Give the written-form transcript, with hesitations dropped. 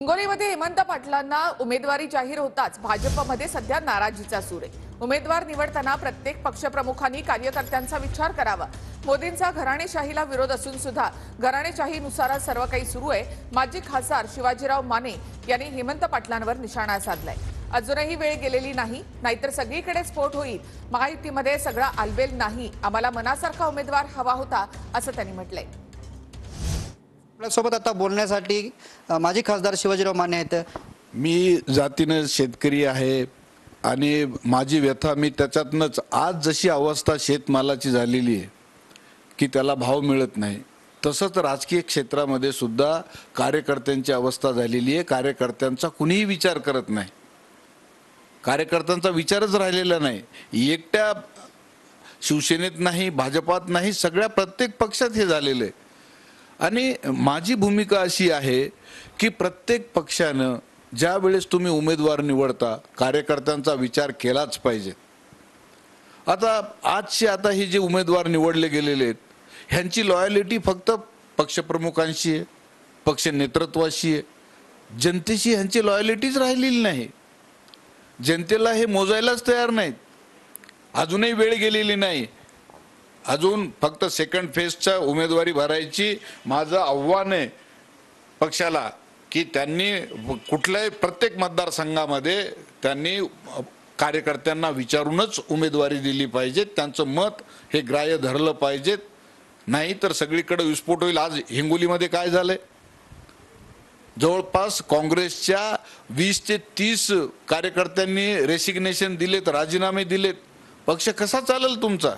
हिंगोलीमध्ये हेमंत पाटलांना उमेदवारी जाहीर होताच भाजपमध्ये सध्या नाराजीचा सूर आहे। उमेदवार निवडताना प्रत्येक पक्षप्रमुखांनी कार्यकर्त्यांचा विचार करावा। मोदींचा घराणेशाहीला विरोध असून सुद्धा घराणेशाहीनुसार सर्व काही सुरू आहे। माजी खासदार शिवाजीराव माने यांनी हेमंत पाटलांवर निशाणा साधलाय। अजूनही वेळ गेलेली नाही, नाहीतर सगळीकडे स्फोट होईल। महायुतीमध्ये सगळा आलबेल नाही, आम्हाला मनासारखा उमेदवार हवा होता असं त्यांनी म्हटलंय। आपल्यासोबत आता बोलण्यासाठी माजी खासदार शिवाजीराव माने आहेत। मी जातीने शेतकरी आहे आणि माझी व्यथा मी त्याच्यातनंच आज जशी अवस्था शेतमालाची झालेली आहे की त्याला भाव मिळत नाही, तसंच राजकीय क्षेत्रामध्ये सुद्धा कार्यकर्त्यांची अवस्था झालेली आहे। कार्यकर्त्यांचा कुणीही विचार करत नाही, कार्यकर्त्यांचा विचारच राहिलेला नाही। एकट्या शिवसेनेत नाही, भाजपात नाही, सगळ्या प्रत्येक पक्षात हे झालेलं आहे। आणि माझी भूमिका अशी आहे की प्रत्येक पक्षानं ज्या वेळेस तुम्ही उमेदवार निवडता कार्यकर्त्यांचा विचार केलाच पाहिजे। आता हे जे उमेदवार निवडले गेलेले आहेत ह्यांची लॉयल्टी फक्त पक्षप्रमुखांशी आहे, पक्ष नेतृत्वाशी आहे, जनतेशी ह्यांची लॉयल्टीच राहिलेली नाही। जनतेला हे मोजायलाच तयार नाहीत। अजूनही वेळ गेलेली नाही, अजून फक्त सेकंड फेजच्या उमेदवारी भरायची। माझं आव्हान आहे पक्षाला की त्यांनी कुठल्याही प्रत्येक मतदारसंघामध्ये त्यांनी कार्यकर्त्यांना विचारूनच उमेदवारी दिली पाहिजे, त्यांचं मत हे ग्राह्य धरलं पाहिजे, नाही तर सगळीकडे विस्फोट होईल। आज हिंगोलीमध्ये काय झालंय, जवळपास काँग्रेसच्या 20 ते 30 कार्यकर्त्यांनी रेसिग्नेशन दिलेत, राजीनामे दिलेत। पक्ष कसा चालेल तुमचा?